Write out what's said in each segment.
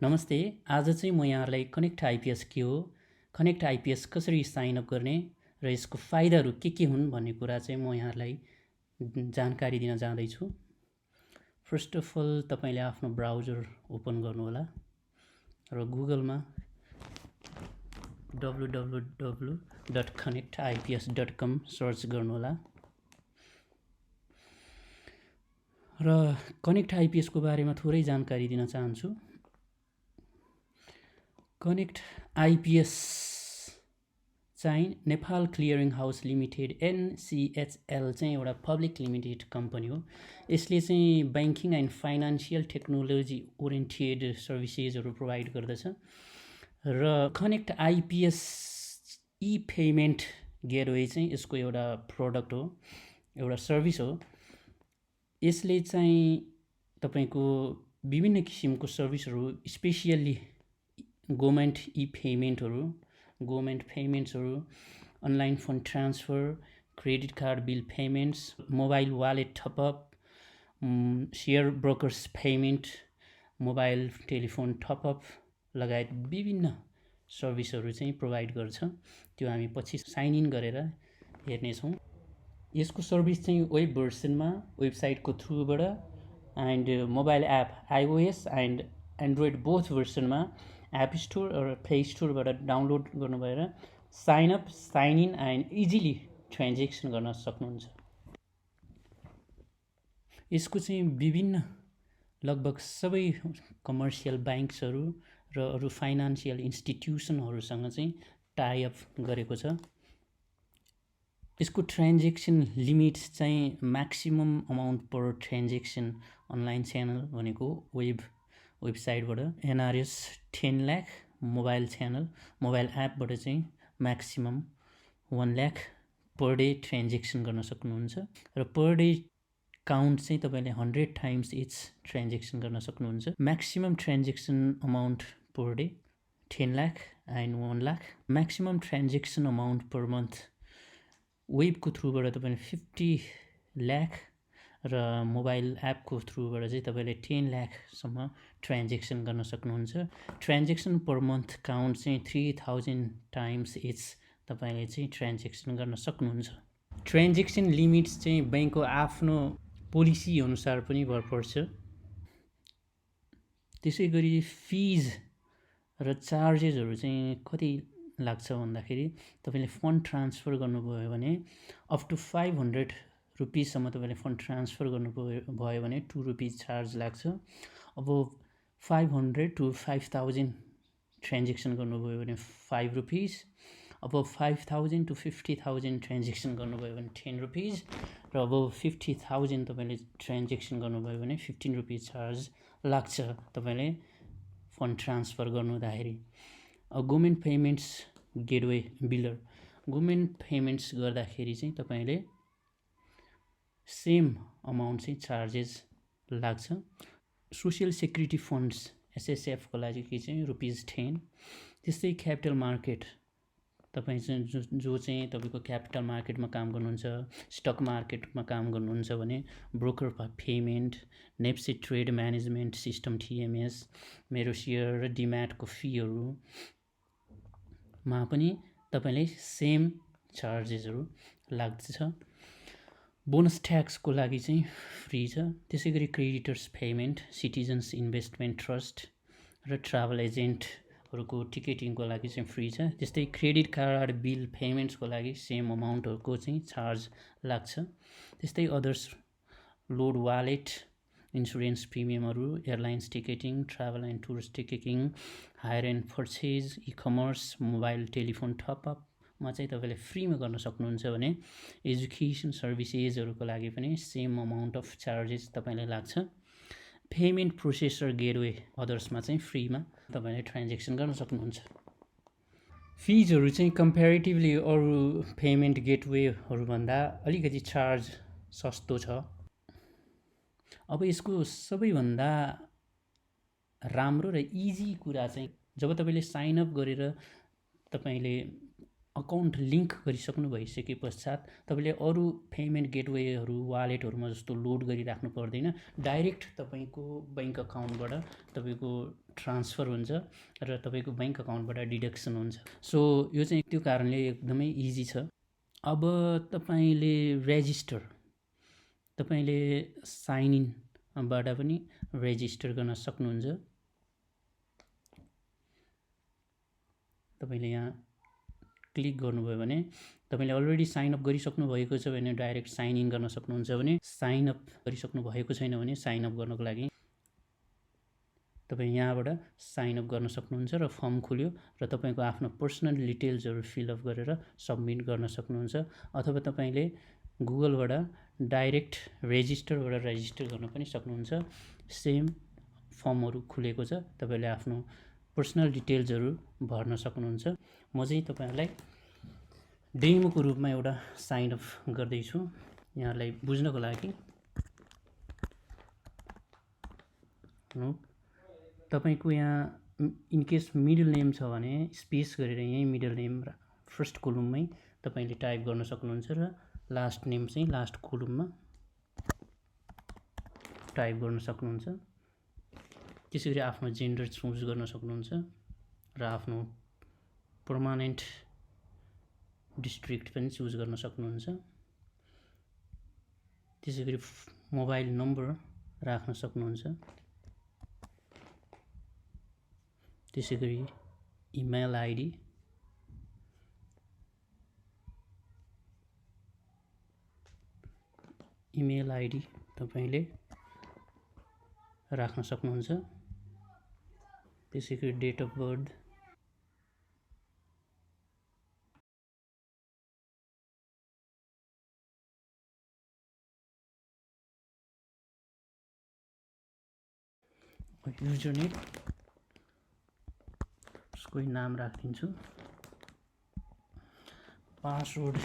नमस्ते। आज चाहिँ म यहाँहरूलाई कनेक्ट आइपिएस के हो, कनेक्ट आइपिएस कसरी साइन अप गर्ने र यसको फाइदाहरू के हुन् भन्ने कुरा चाहिँ म यहाँहरूलाई जानकारी दिन जाँदैछु। फर्स्ट अफ अल तपाईले आफ्नो ब्राउजर ओपन गर्नुहोला र गुगलमा www.connectips.com सर्च गर्नुहोला र कनेक्ट आइपिएस को बारेमा थोरै जानकारी दिन चाहन्छु। कनेक्ट आइपिएस चाहिँ Nepal clearing house limited NCHL चाहिँ एउटा पब्लिक लिमिटेड कम्पनी हो। यसले चाहिँ banking and financial technology oriented सर्भिसेसहरू प्रोभाइड गर्दछ र connect IPS e payment gateway चाहिँ यसको एउटा प्रोडक्ट हो, एउटा सर्भिस हो। यसले चाहिँ तपाईको विभिन्न किसिमको सर्भिसहरू स्पेसियल्ली गभर्नमेन्ट ई पेमेन्ट्सहरू, online fund transfer, credit card bill payments, mobile wallet top up, share brokers payment, mobile telephone top up लगायत विभिन्न सर्भिसहरू चाहिँ प्रोभाइड गर्छ। त्यो हामी पछि साइन इन गरेर हेर्नेछौँ। यसको सर्भिस चाहिँ वेब भर्सनमा वेबसाइटको थ्रुबाट and mobile app iOS and Android both भर्सनमा एप स्टोर र प्ले स्टोरबाट डाउनलोड गर्नु भएर sign up, sign in and easily transaction गर्न सक्नुहुन्छ। यसको चाहिँ विभिन्न लगभग सबै कमर्सियल ब्याङ्क्सहरू र अरू फाइनान्सियल इन्स्टिट्युसनहरूसँग चाहिँ टाई अप गरेको छ। यसको ट्रान्जेक्सन लिमिट चाहिँ म्याक्सिमम अमाउन्ट पर ट्रान्जेक्सन अनलाइन च्यानल भनेको वेबसाइटबाट NRS 10 lakh, mobile channel mobile एपबाट चाहिँ maximum 1 lakh per day transaction गर्न सक्नुहुन्छ र पर डे काउन्ट चाहिँ तपाईले 100 टाइम्स इच ट्रान्जेक्सन गर्न सक्नुहुन्छ। Maximum transaction amount per day 10 lakh and 1 lakh. Maximum transaction amount per month Webco थ्रुबाट तपाईले 50 लाख र मोबाइल एपको थ्रुबाट चाहिँ तपाईले 10 लाखसम्म ट्रान्जेक्सन गर्न सक्नुहुन्छ। ट्रान्जेक्सन पर मन्थ काउन्ट चाहिँ 3000 टाइम्स इच तपाईले चाहिँ ट्रान्जेक्सन गर्न सक्नुहुन्छ। ट्रान्जेक्सन लिमिट्स चाहिँ बैंकको आफ्नो पोलिसी अनुसार पनि भर पर्छ। त्यसैगरी फिज र चार्जेसहरू चाहिँ कति लाग्छ भन्दाखेरि तपाईले फन्ड ट्रान्सफर गर्नुभयो भने अप टु 500 रुपीसम्म तपाईले फन्ड ट्रान्सफर गर्नुभयो भने 2 रुपीज चार्ज लाग्छ। अब 500 to 5000 ट्रान्जेक्सन गर्नुभयो भने 5 रुपीज। अब 5000 to 50000 ट्रान्जेक्सन गर्नुभयो भने 10 रुपीज र अब 50000 तपाईले ट्रान्जेक्सन गर्नुभयो भने 15 रुपीज चार्ज लाग्छ तपाईले फन्ड ट्रान्सफर गर्नुहुँदाखेरि। Government payments gateway builder government payments गर्दाखेरि चाहिँ तपाईले सेम अमाउन्ट चाहिँ चार्जेस लाग्छ। सोसियल सेक्युरिटी फन्ड्स SSF को लागि चाहिँ ₹10। त्यस्तै क्यापिटल मार्केट तपाई चाहिँ जो चाहिँ तपाईको क्यापिटल मार्केटमा काम गर्नुहुन्छ, स्टक मार्केटमा काम गर्नुहुन्छ भने broker payment, NEPSE trade management system TMS, मेरो शेयर र डिम्याटको फीहरुमा पनि तपाईले सेम चार्जेसहरु लाग्छ। बोनस ट्याक्सको लागि चाहिँ फ्री छ। त्यसैगरी creditors payment, citizens investment trust र ट्राभल एजेन्टहरुको टिकटिङको लागि चाहिँ फ्री छ। त्यस्तै क्रेडिट कार्ड बिल पेमेन्ट्सको लागि सेम अमाउन्टहरुको चाहिँ चार्ज लाग्छ। त्यस्तै अदर्स लोड वालेट, इन्सुरेन्स प्रिमियमहरु, airlines ticketing, travel and tourist ticketing, hire and purchase, e-commerce, mobile telephone top up मा चाहिँ तपाईले फ्रीमा गर्न सक्नुहुन्छ भने एजुकेसन सर्भिसेजहरुको लागि पनि सेम अमाउन्ट अफ चार्जेस तपाईलाई लाग्छ। पेमेन्ट प्रोसेसर गेटवे अदर्समा चाहिँ फ्रीमा तपाईले ट्रान्जेक्सन गर्न सक्नुहुन्छ। फिजहरु चाहिँ कम्प्यारेटिभली अरु पेमेन्ट गेटवेहरु भन्दा अलिकति चार्ज सस्तो छ। अब यसको सबैभन्दा राम्रो र इजी कुरा चाहिँ जब तपाईले साइन अप गरेर तपाईले अकाउन्ट लिंक गरिसक्नु भइसके पश्चात तपाईले अरु पेमेन्ट गेटवेहरु वालेटहरुमा जस्तो लोड गरिराख्नु पर्दैन। डाइरेक्ट तपाईको बैंक अकाउन्टबाट तपाईको ट्रान्सफर हुन्छ र तपाईँको ब्याङ्क अकाउन्टबाट डिडक्सन हुन्छ। सो यो चाहिँ त्यो कारणले एकदमै इजी छ। अब तपाईँले साइन इनबाट पनि रेजिस्टर गर्न सक्नुहुन्छ। तपाईँले यहाँ क्लिक गर्नुभयो भने तपाईँले अलरेडी साइन अप गरिसक्नु भएको छ भने डाइरेक्ट साइन इन गर्न सक्नुहुन्छ, भने साइन अप गरिसक्नु भएको छैन भने साइन अप गर्नको लागि तपाईँ यहाँबाट साइन अप गर्न सक्नुहुन्छ र फर्म खुल्यो र तपाईँको आफ्नो पर्सनल डिटेल्सहरू फिलअप गरेर सबमिट गर्न सक्नुहुन्छ। अथवा तपाईँले गुगलबाट डाइरेक्ट रेजिस्टर गर्न पनि सक्नुहुन्छ। सेम फर्महरू खुलेको छ, तपाईँले आफ्नो पर्सनल डिटेल्सहरू भर्न सक्नुहुन्छ। म चाहिँ तपाईँहरूलाई डेमोको रूपमा एउटा साइन अप गर्दैछु यहाँलाई बुझ्नको लागि। तपाईँको यहाँ इनकेस मिडल नेम छ भने स्पेस गरेर यहीँ मिडल नेम फर्स्ट कोलममै तपाईँले टाइप गर्न सक्नुहुन्छ र लास्ट नेम चाहिँ लास्ट कोलममा टाइप गर्न सक्नुहुन्छ। त्यसरी आफ्नो जेन्डर चुज गर्न सक्नुहुन्छ र आफ्नो पर्मानेन्ट डिस्ट्रिक्ट पनि चुज गर्न सक्नुहुन्छ। त्यसैगरी मोबाइल नम्बर राख्न सक्नुहुन्छ। त्यसैगरी इमेल आइडी, तपाईँले राख्न सक्नुहुन्छ। त्यसैगरी date of birth, user name उसको नाम राखिदिन्छु। पासवर्ड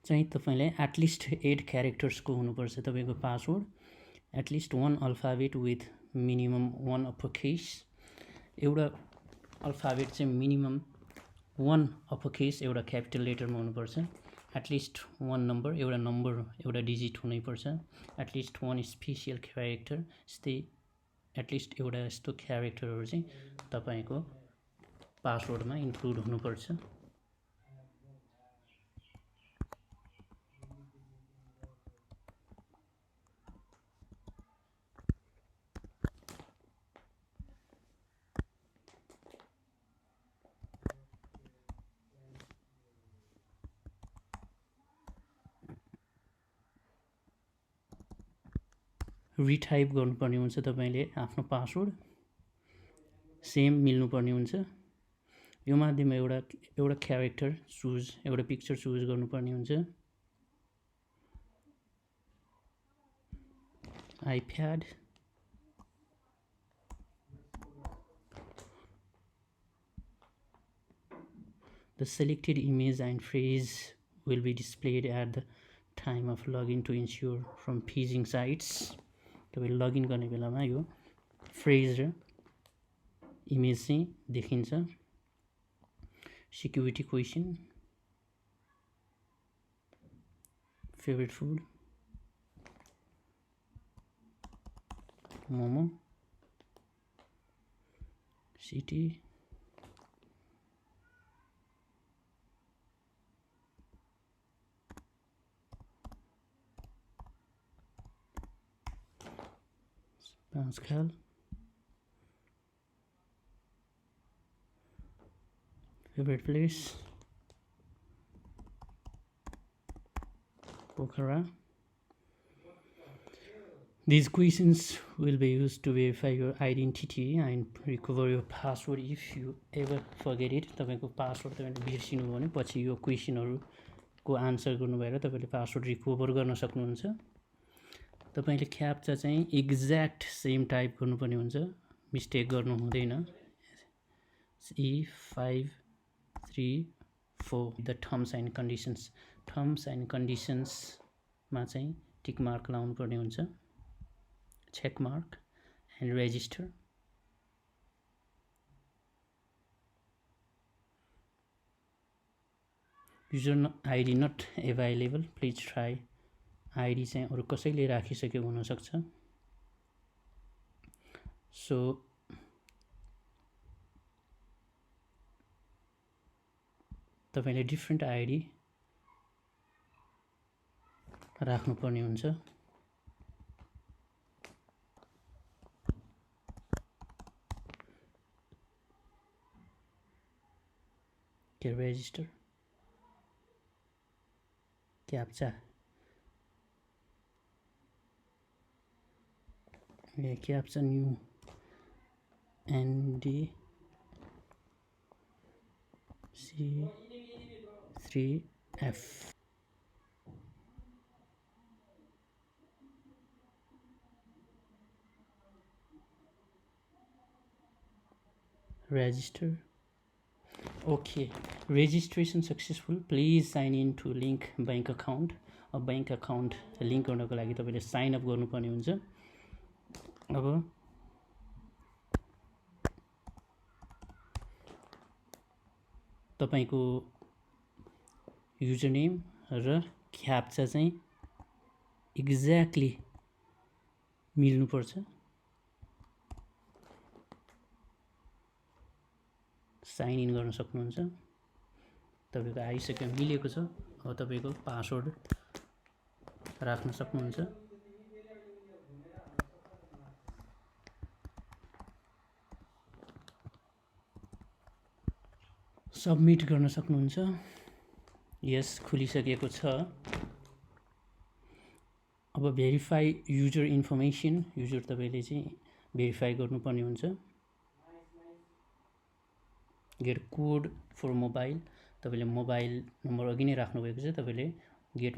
चाहिँ तपाईँले एटलिस्ट 8 क्यारेक्टर्सको हुनुपर्छ। तपाईँको password at least 1 alphabet with minimum 1 upper case. एउटा अल्फाबेट चाहिँ मिनिमम 1 अप्पर केस एउटा क्यापिटल लेटरमा हुनुपर्छ। एटलिस्ट 1 नम्बर, एउटा डिजिट हुनैपर्छ। एटलिस्ट 1 स्पेसियल क्यारेक्टर, यस्तै एटलिस्ट एउटा यस्तो क्यारेक्टरहरू चाहिँ तपाईँको पासवर्डमा इन्क्लुड हुनुपर्छ। रिटाइप गर्नुपर्ने हुन्छ। तपाईँले आफ्नो पासवर्ड सेम मिल्नुपर्ने हुन्छ। यो माध्यममा एउटा क्यारेक्टर एउटा पिक्चर चुज गर्नुपर्ने हुन्छ। IPad, the selected image and phrase will be displayed at the time of login to ensure from phishing sites। तपाईँ लगइन गर्ने बेलामा यो फ्रेज र इमेज चाहिँ देखिन्छ। Security question, favourite food momo, city, Panchkhal, favorite place Pokhara। These questions will be used to verify your identity and recover your password if you ever forget it। तपाईँको password तपाईँले बिर्सिनु भयो भने पछि यो क्वेसनहरूको आन्सर गर्नु भएर तपाईँले पासवर्ड रिकभर गर्न सक्नुहुन्छ। तपाईँले क्याप्चा चाहिँ एक्ज्याक्ट सेम टाइप गर्नुपर्ने हुन्छ, मिस्टेक गर्नु हुँदैन। E534 द टर्म्स एन्ड कन्डिसन्समा चाहिँ टिक मार्क लाउनु पर्ने हुन्छ, check mark and register. User ID not available, please try. ID चाहिँ अरू कसैले राखिसकेको हुनसक्छ। सो तपाईले डिफ्रेन्ट आइडी राख्नुपर्ने हुन्छ। के register captcha captcha new NDC3F register. Okay, registration successful. Please sign in to link bank account. Bank account link गर्नको लागि तपाईले साइन अप गर्नुपर्ने हुन्छ। अब तपाईको युजर नेम र क्याप्चा चाहिँ एक्ज्याक्टली मिल्नुपर्छ। साइन इन गर्न सक्नुहुन्छ। तपाईको आइसक्यो, मिलेको छ। अब तपाईको पासवर्ड राख्न सक्नुहुन्छ। सबमिट गर्न सक्नुहुन्छ। यस, खुलिसकेको छ। अब भेरिफाई युजर इन्फर्मेसन, युजर तपाईले चाहिँ भेरिफाई गर्नुपर्ने हुन्छ। गेट कोड फर मोबाइल, तपाईले मोबाइल नम्बर अघि नै राख्नु भएको छ। तपाईले गेट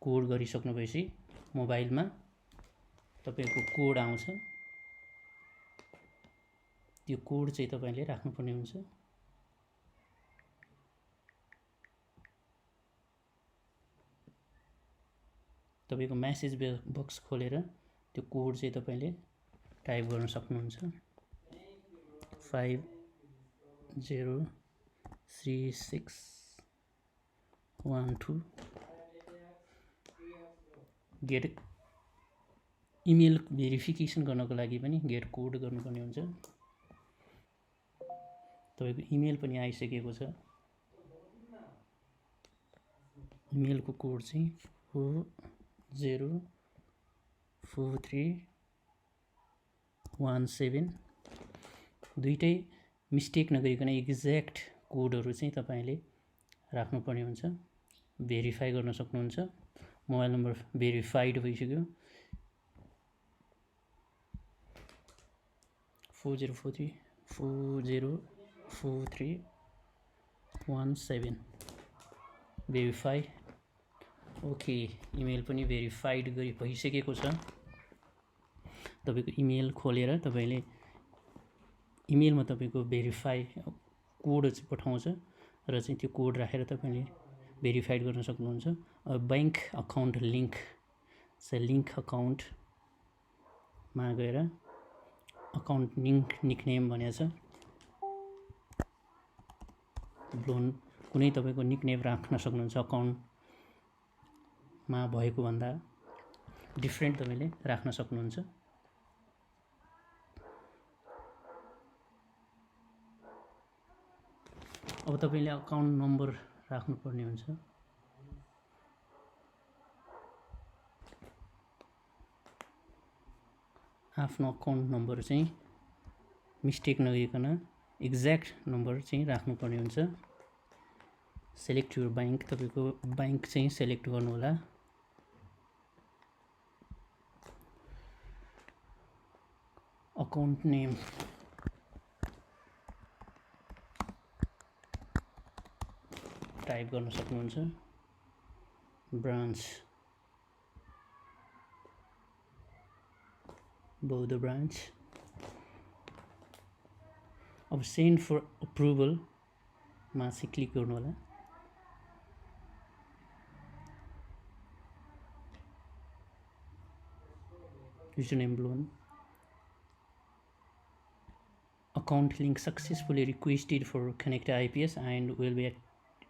कोड गरिसक्नु भएपछि मोबाइलमा तपाईको कोड आउँछ। त्यो कोड चाहिँ तपाईले राख्नुपर्ने हुन्छ। तपाईको मेसेज बक्स खोलेर त्यो कोड चाहिँ तपाईले टाइप गर्न सक्नुहुन्छ। 503612। गेट इमेल भेरिफिकेसन गर्नको लागि पनि गेट कोड गर्नुपर्ने हुन्छ। तपाईको इमेल पनि आइसकेको छ। इमेलको कोड चाहिँ 404317। दुईटै मिस्टेक नगरिकन एक्ज्याक्ट कोडहरु चाहिँ तपाईले राख्नुपर्ने हुन्छ। भेरिफाई गर्न सक्नुहुन्छ। मोबाइल नम्बर भेरिफाइड भइसक्यो। 404317 भेरिफाई। ओके, इमेल पनि भेरिफाइड भइसकेको छ। तपाईको इमेल खोलेर तपाईले इमेलमा तपाईको भेरिफाई कोड पठाउँछ र चाहिँ त्यो कोड राखेर तपाईले भेरिफाइड गर्न सक्नुहुन्छ। बैंक अकाउन्ट लिङ्क चाहिँ लिङ्क अकाउन्टमा गएर अकाउन्ट निकनेम भनेको छ। लोन कुनै तपाईको निकनेम राख्न सक्नुहुन्छ। अकाउन्टमा भएको भन्दा डिफ्रेन्ट तपाईले राख्न सक्नुहुन्छ। अब तपाईले अकाउन्ट नम्बर राख्नुपर्ने हुन्छ। आफ्नो अकाउन्ट नम्बर चाहिँ मिस्टेक नगरिकन एक्ज्याक्ट नम्बर चाहिँ राख्नुपर्ने हुन्छ। सेलेक्ट युर बैंक, तपाईको बैंक चाहिँ सेलेक्ट गर्नु होला। अकाउन्ट नेम टाइप गर्न सक्नुहुन्छ। ब्रान्च बौद्ध ब्रान्च। अब सेन्ड फर अप्रुभल मा चाहिँ क्लिक गर्नु होला। Username loan. Account link successfully requested for Connect IPS and will be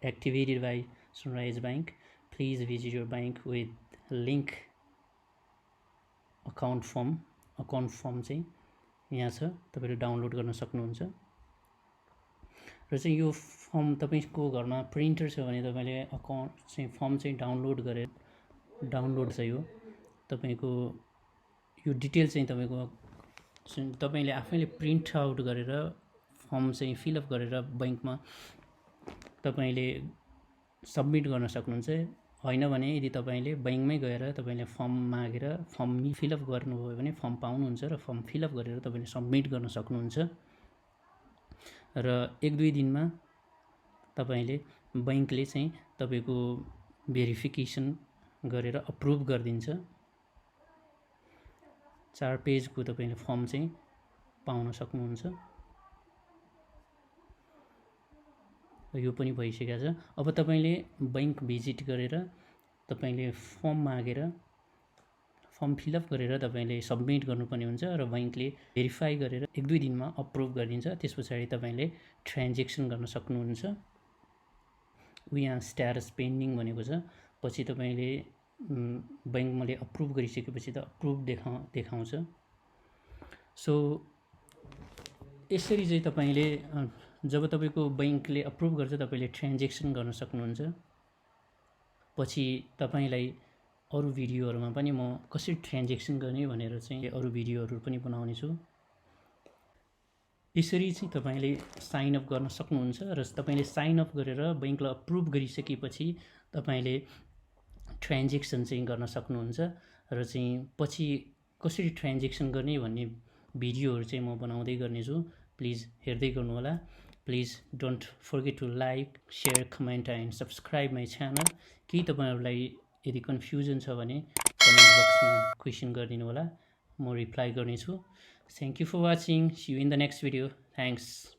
activated by Sunrise Bank. Please visit your bank with link account form चाहिँ यहाँ छ, तपाईँले डाउनलोड गर्न सक्नुहुन्छ। र चाहिँ यो फर्म तपाईँको घरमा प्रिन्टर छ भने तपाईँले अकाउन्ट चाहिँ फर्म चाहिँ डाउनलोड गरेर डाउनलोड छ यो तपाईँको यो डिटेल चाहिँ तपाईँले आफैले प्रिन्ट आउट गरेर फर्म चाहिँ फिलअप गरेर बैङ्कमा तपाईँले सबमिट गर्न सक्नुहुन्छ। होइन भने यदि तपाईँले बैङ्कमै गएर तपाईँले फर्म मागेर फर्म फिलअप गर्नुभयो भने फर्म पाउनुहुन्छ र फर्म फिलअप गरेर तपाईँले सबमिट गर्न सक्नुहुन्छ। र 1-2 दिनमा तपाईँले बैङ्कले चाहिँ तपाईँको भेरिफिकेसन गरेर अप्रुभ गरिदिन्छ। 4 पेजको तपाईँले फर्म चाहिँ पाउन सक्नुहुन्छ। यो पनि भइसकेको छ। अब तपाईँले बैङ्क भिजिट गरेर तपाईँले फर्म मागेर फर्म फिलअप गरेर तपाईँले सबमिट गर्नुपर्ने हुन्छ र बैङ्कले भेरिफाई गरेर 1-2 दिनमा अप्रुभ गरिदिन्छ। त्यस पछाडि तपाईँले ट्रान्जेक्सन गर्न सक्नुहुन्छ। यहाँ स्ट्याटस पेन्डिङ भनेको छ। पछि तपाईँले बैङ्कले अप्रुभ गरिसकेपछि त अप्रुभ देखाउँछ। सो यसरी चाहिँ तपाईँले जब तपाईँको बैङ्कले अप्रुभ गर्छ तपाईँले ट्रान्जेक्सन गर्न सक्नुहुन्छ। पछि तपाईँलाई अरू भिडियोहरूमा पनि म कसरी ट्रान्जेक्सन गर्ने भनेर चाहिँ अरू भिडियोहरू पनि बनाउने छु। यसरी चाहिँ तपाईँले साइन अप गर्न सक्नुहुन्छ र तपाईँले साइन अप गरेर बैङ्कले अप्रुभ गरिसकेपछि तपाईँले ट्रान्जेक्सन चाहिँ गर्न सक्नुहुन्छ। र चाहिँ पछि कसरी ट्रान्जेक्सन गर्ने भन्ने भिडियोहरू चाहिँ म बनाउँदै गर्नेछु। प्लिज हेर्दै गर्नुहोला। Please don't forget to like, share, comment and subscribe my channel. केही तपाईँहरूलाई यदि कन्फ्युजन छ भने कमेन्ट बक्समा क्वेसन गरिदिनु होला, म रिप्लाई गर्नेछु। Thank you for watching. See you in the next video. Thanks.